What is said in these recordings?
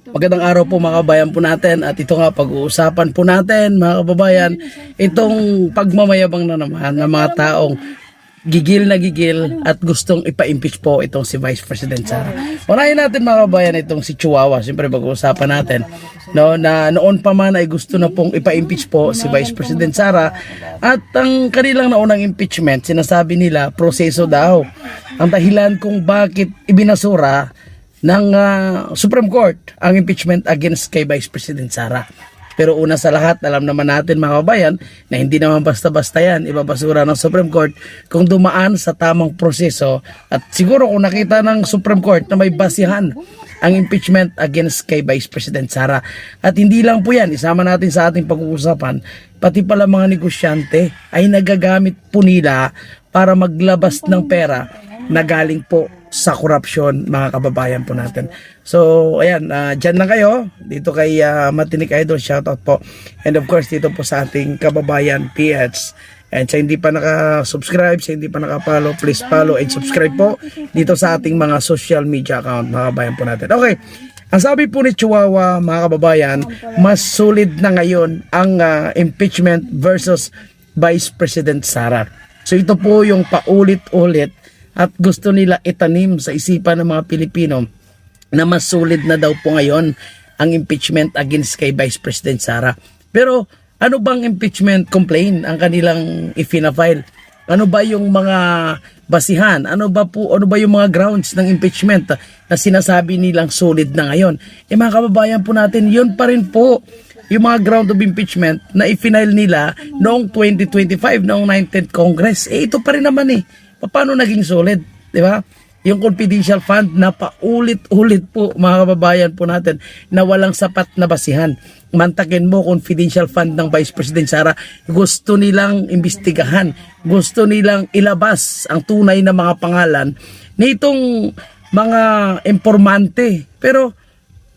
Magandang araw po mga kababayan po natin, at ito nga pag-uusapan po natin mga kababayan, itong pagmamayabang na naman ng mga taong gigil na gigil at gustong ipa-impeach po itong si Vice President Sara. Unahin natin mga kababayan itong si Chihuahua. Siyempre pag-uusapan natin no, na noon pa man ay gusto na pong ipa-impeach po si Vice President Sara, at ang kanilang naunang impeachment, sinasabi nila proseso daw ang dahilan kung bakit ibinasura ng Supreme Court ang impeachment against kay Vice President Sara. Pero una sa lahat, alam naman natin mga kababayan na hindi naman basta-basta yan ibabasura ng Supreme Court kung dumaan sa tamang proseso, at siguro kung nakita ng Supreme Court na may basihan ang impeachment against kay Vice President Sara. At hindi lang po yan, isama natin sa ating pag-uusapan, pati pala mga negosyante ay nagagamit po nila para maglabas ng pera na galing po sa korupsyon mga kababayan po natin. So ayan, dyan lang kayo dito kay Matinik Idol, shoutout po, and of course dito po sa ating kababayan PH. And sa hindi pa naka-subscribe, sa hindi pa naka-follow, please follow and subscribe po dito sa ating mga social media account mga kababayan po natin. Okay, ang sabi po ni Chihuahua mga kababayan, mas solid na ngayon ang impeachment versus Vice President Sara. So ito po yung paulit-ulit at gusto nila itanim sa isipan ng mga Pilipino na mas solid na daw po ngayon ang impeachment against kay Vice President Sara. Pero ano bang impeachment complaint ang kanilang ifina-file? Ano ba yung mga basihan? Ano ba yung mga grounds ng impeachment na sinasabi nilang solid na ngayon? Eh mga kababayan po natin, yun pa rin po yung mga ground of impeachment na i-file nila noong 2025, noong 19th Congress. Eh ito pa rin naman eh. Paano naging solid, di ba? Yung confidential fund na paulit-ulit po mga kababayan po natin na walang sapat na basihan. Mantakin mo, confidential fund ng Vice President Sara, gusto nilang imbestigahan, gusto nilang ilabas ang tunay na mga pangalan nitong mga informante. Pero,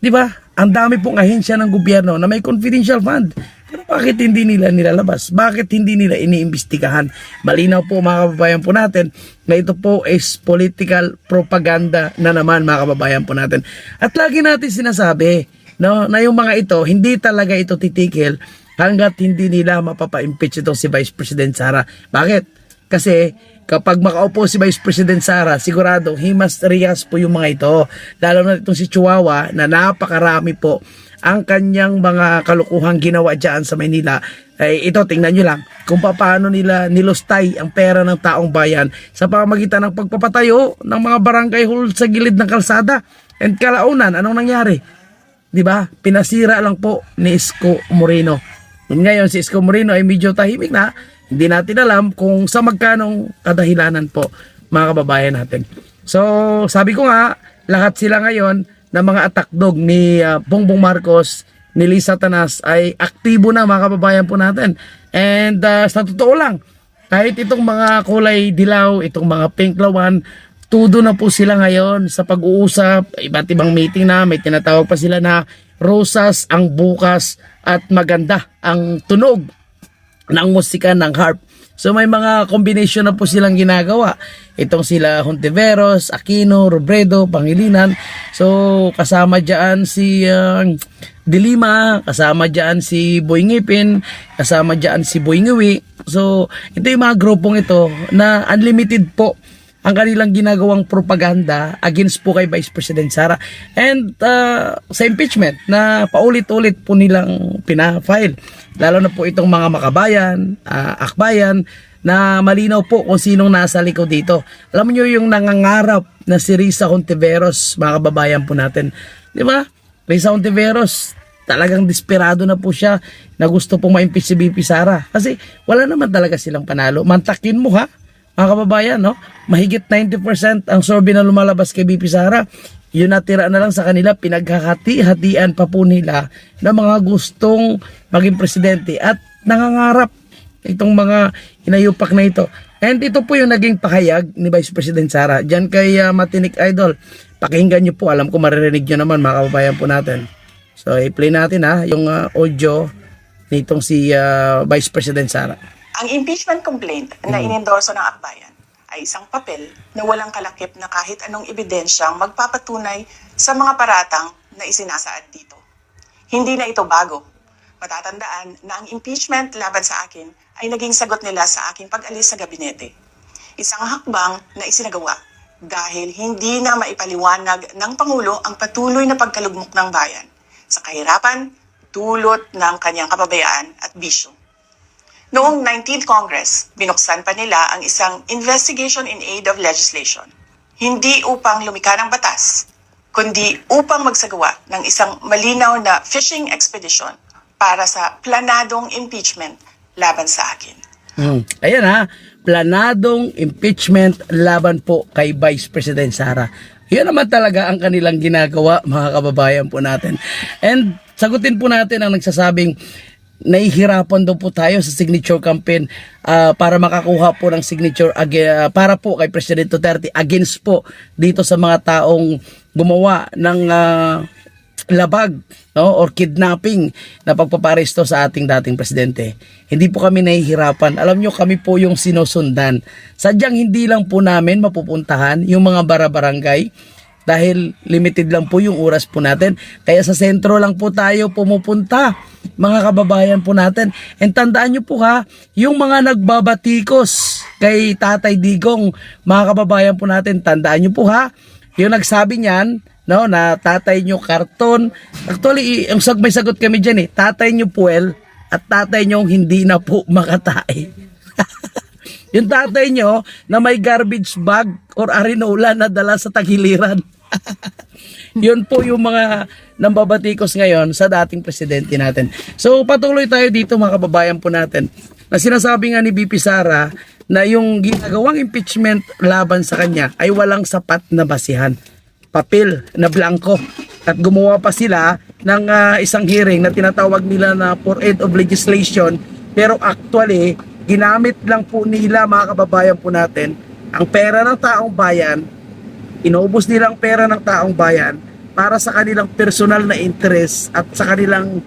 di ba, ang dami pong ahensya ng gobyerno na may confidential fund. Pero bakit hindi nila nilalabas? Bakit hindi nila iniimbestigahan? Malinaw po mga kababayan po natin na ito po is political propaganda na naman mga kababayan po natin. At lagi natin sinasabi no, na yung mga ito, hindi talaga ito titikil hanggat hindi nila mapapa-impeach itong si Vice President Sara. Bakit? Kasi kapag makaupo si Vice President Sara, sigurado himas riyas po yung mga ito. Lalo na itong si Chihuahua na napakarami po ang kanyang mga kalukuhang ginawa dyan sa Maynila. Ay ito, tingnan nyo lang kung paano nila nilustay ang pera ng taong bayan sa pamamagitan ng pagpapatayo ng mga barangay hall sa gilid ng kalsada. And kalaunan, anong nangyari? Diba? Pinasira lang po ni Isko Moreno. Ngayon si Isko Moreno ay medyo tahimik na. Hindi natin alam kung sa magkanong kadahilanan po mga kababayan natin. So sabi ko nga, lahat sila ngayon na mga attack dog ni Bongbong Marcos, ni Lisa Tanas ay aktibo na mga kababayan po natin. And sa totoo lang, kahit itong mga kulay dilaw, itong mga pink lawan, tudo na po sila ngayon sa pag-uusap, iba't ibang meeting na, may tinatawag pa sila na rosas ang bukas at maganda ang tunog ng musika ng harp. So may mga combination na po silang ginagawa. Itong sila Hontiveros, Aquino, Robredo, Pangilinan. So kasama dyan si Dilima, kasama dyan si Boy Ngipin, kasama dyan si Boy Ngiwi. So ito yung mga grupong ito na unlimited po ang kanilang ginagawang propaganda against po kay Vice President Sara. And sa impeachment na paulit-ulit po nilang pinafile. Lalo na po itong mga makabayan, akbayan, na malinaw po kung sinong nasa likod dito. Alam niyo yung nangangarap na si Risa Hontiveros, mga kababayan po natin. Di ba? Risa Hontiveros, talagang desperado na po siya na gusto pong ma-impeach si VP Sara. Kasi wala naman talaga silang panalo. Mantakin mo ha, mga kababayan, no? Mahigit 90% ang survey na lumalabas kay VP Sara. Yun natira na lang sa kanila, pinaghahati-hatian pa po nila na mga gustong maging presidente at nangangarap itong mga inayupak na ito. And ito po yung naging pahayag ni Vice President Sara. Diyan kay Matinik Idol, pakinggan nyo po, alam ko maririnig nyo naman mga kababayan po natin. So i-play natin yung audio nitong si Vice President Sara. Ang impeachment complaint na inendorso ng akbayan ay isang papel na walang kalakip na kahit anong ebidensyang magpapatunay sa mga paratang na isinasaad dito. Hindi na ito bago. Matatandaan na ang impeachment laban sa akin ay naging sagot nila sa aking pag-alis sa gabinete. Isang hakbang na isinagawa dahil hindi na maipaliwanag ng Pangulo ang patuloy na pagkalugmok ng bayan sa kahirapan, dulot ng kanyang kapabayaan at bisyo. Noong 19th Congress, binuksan pa nila ang isang Investigation in Aid of Legislation. Hindi upang lumikha ng batas, kundi upang magsagawa ng isang malinaw na fishing expedition para sa planadong impeachment laban sa akin. Ayan ha, planadong impeachment laban po kay Vice President Sara. Yan naman talaga ang kanilang ginagawa, mga kababayan po natin. And sagutin po natin ang nagsasabing nahihirapan daw po tayo sa signature campaign para makakuha po ng signature para po kay President Duterte against po dito sa mga taong gumawa ng labag, no, or kidnapping na pagpaparesto sa ating dating presidente. Hindi po kami nahihirapan. Alam nyo, kami po yung sinusundan. Sadyang hindi lang po namin mapupuntahan yung mga bara-barangay dahil limited lang po yung oras po natin. Kaya sa sentro lang po tayo pumupunta, mga kababayan po natin. And tandaan nyo po ha, yung mga nagbabatikos kay Tatay Digong, mga kababayan po natin, tandaan nyo po ha, yung nagsabi niyan, no, na tatay nyo karton. Actually, may sagot kami dyan tatay nyo puwel at tatay nyo hindi na po makatae. Yung tatay nyo na may garbage bag or arinola na dala sa tagiliran. Yun po yung mga nambabatikos ngayon sa dating presidente natin. So patuloy tayo dito, mga kababayan po natin, na sinasabi nga ni BP Sara na yung ginagawang impeachment laban sa kanya ay walang sapat na basihan, papel na blanco, at gumawa pa sila ng isang hearing na tinatawag nila na for aid of legislation, pero actually ginamit lang po nila, mga kababayan po natin, ang pera ng taong bayan. Inubos nila ang pera ng taong bayan para sa kanilang personal na interest at sa kanilang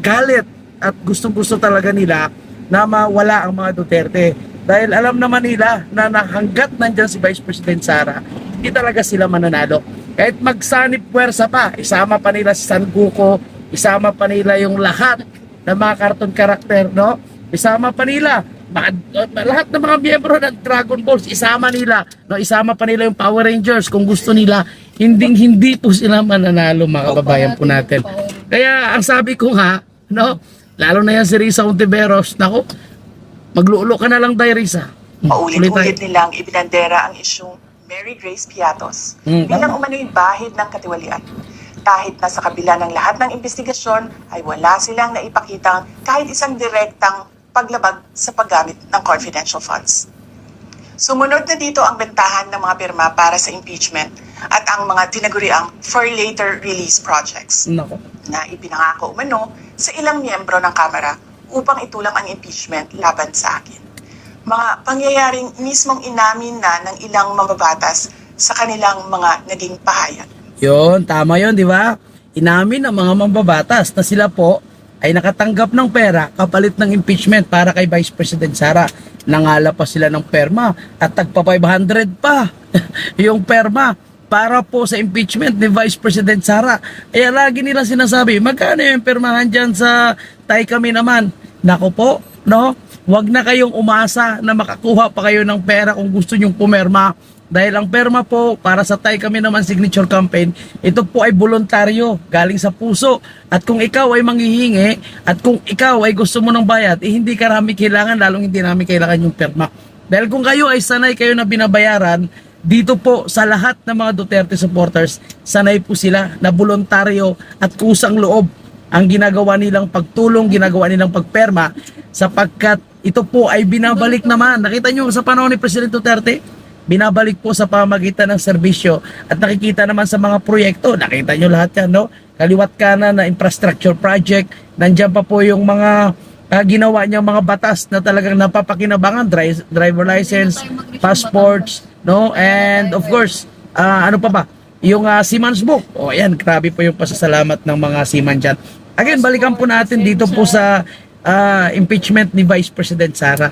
galit, at gustong-gusto talaga nila na mawala ang mga Duterte. Dahil alam naman nila na hanggat nandyan si Vice President Sara, hindi talaga sila mananalo. Kahit magsanip puwersa pa, isama pa nila si San Guco, isama pa nila yung lahat ng mga cartoon character, no? Isama pa nila lahat ng mga miyembro ng Dragon Balls, isama nila, no? Isama pa nila yung Power Rangers kung gusto nila. Hindi po sila mananalo, mga kababayan po natin. Kaya ang sabi ko nga, no, lalo na yan si Risa Ontiveros, nako, magluulo ka na lang tayo, Risa. Paulit-ulit nilang ibinandera ang isyong Mary Grace Piatos bilang umano'y bahid ng katiwalian. Kahit na sa kabila ng lahat ng investigasyon ay wala silang naipakitang kahit isang direktang paglabag sa paggamit ng confidential funds. Sumunod na dito ang bentahan ng mga pirma para sa impeachment at ang mga tinaguriang for later release projects na ipinangako umano sa ilang miyembro ng Kamara upang itulang ang impeachment laban sa akin. Mga pangyayaring mismong inamin na ng ilang mambabatas sa kanilang mga naging pahayag. Yun, tama yun, di ba? Inamin ng mga mambabatas na sila po ay nakatanggap ng pera kapalit ng impeachment para kay Vice President Sara. Nangala pa sila ng perma at tagpa 500 pa yung perma para po sa impeachment ni Vice President Sara. Kaya lagi nila sinasabi, magkano yung permahan dyan sa Tay Kami naman? Nako po, no? Huwag na kayong umasa na makakuha pa kayo ng pera kung gusto nyong pumerma. Dahil ang perma po para sa Tay Kami naman signature campaign, ito po ay voluntaryo, galing sa puso. At kung ikaw ay manghihingi at kung ikaw ay gusto mo ng bayad, hindi ka namin kailangan, lalong hindi namin kailangan yung perma. Dahil kung kayo ay sanay kayo na binabayaran, dito po sa lahat ng mga Duterte supporters, sanay po sila na voluntaryo at kusang loob ang ginagawa nilang pagtulong, ginagawa nilang pagperma, sapagkat ito po ay binabalik naman. Nakita nyo sa panahon ni President Duterte, binabalik po sa pamagitan ng serbisyo at nakikita naman sa mga proyekto. Nakita nyo lahat yan, no? Kaliwat kanan na infrastructure project. Nandiyan pa po yung mga ginawa niya mga batas na talagang napapakinabangan, driver license, passports, no? And of course, ano pa ba? Yung Seaman's Book. O ayan, grabe po yung pasasalamat ng mga seaman dyan. Again, balikan po natin dito po sa impeachment ni Vice President Sara.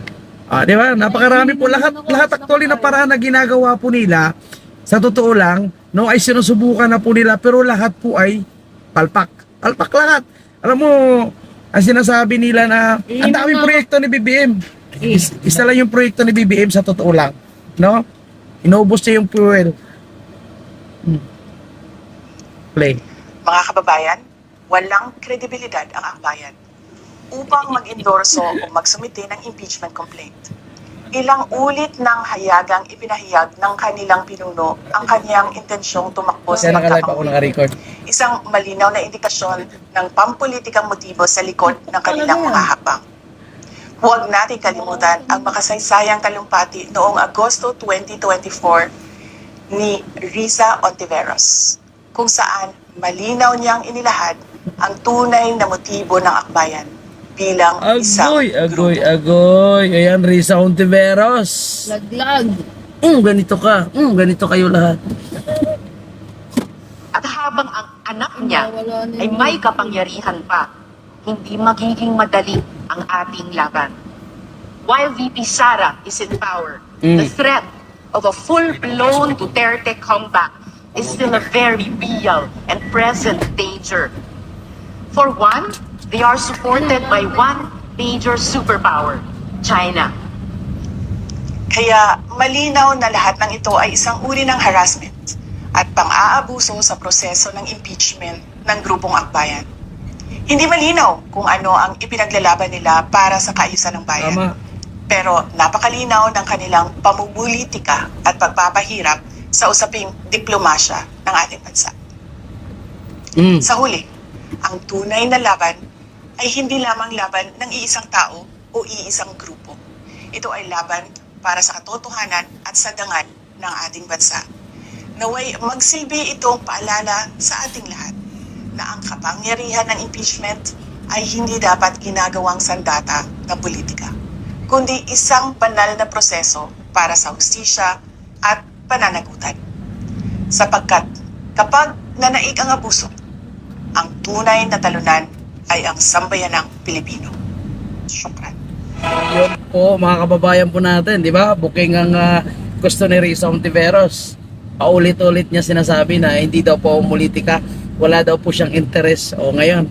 Di ba? Napakarami po. Lahat actually na paraan na ginagawa po nila Sa totoo lang, no, ay sinusubukan na po nila, pero lahat po ay palpak. Palpak lahat. Alam mo, ang sinasabi nila na ang daming proyekto ni BBM. Isa lang yung proyekto ni BBM sa totoo lang. No? Inubos niya yung fuel. Play. Mga kababayan, walang kredibilidad ang akbayan upang mag-endorso o magsumite ng impeachment complaint. Ilang ulit ng hayagang ipinahayag ng kanilang pinuno ang kanyang intensyong tumakbo sa Kaya nakalive ako pagkakamali. naka-record. Isang malinaw na indikasyon ng pampulitikang motibo sa likod ng kanilang mga hakbang. Huwag natin kalimutan ang makasaysayang talumpati noong Agosto 2024 ni Risa Ontiveros, kung saan malinaw niyang inilahad ang tunay na motibo ng akbayan bilang isang grupo. Agoy. Ayan, Risa Ontiveros. Laglag. Ganito ka. Ganito kayo lahat. At habang ang anak niya ay may kapangyarihan pa, hindi magiging madali ang ating laban. While VP Sara is in power, the threat of a full-blown Duterte comeback is still a very real and present danger. For one, they are supported by one major superpower, China. Kaya malinaw na lahat ng ito ay isang uri ng harassment at pang-aabuso sa proseso ng impeachment ng grupong akbayan. Hindi malinaw kung ano ang ipinaglalaban nila para sa kaayusan ng bayan. Tama. Pero napakalinaw ng kanilang pamumulitika at pagpapahirap sa usaping diplomasya ng ating bansa. Sa huli, ang tunay na laban ay hindi lamang laban ng iisang tao o iisang grupo. Ito ay laban para sa katotohanan at sa dangal ng ating bansa. Naway magsilbi itong paalala sa ating lahat na ang kapangyarihan ng impeachment ay hindi dapat ginagawang sandata ng politika, kundi isang banal na proseso para sa hustisya at pananagutan. Sapagkat kapag nanaig ang abuso, ang tunay na talunan ay ang sambayanang Pilipino. Syukran. Yun po, mga kababayan po natin, di ba? Booking ang gusto ni Risa Ontiveros. Paulit-ulit niya sinasabi na hindi daw po politika, wala daw po siyang interest. O ngayon,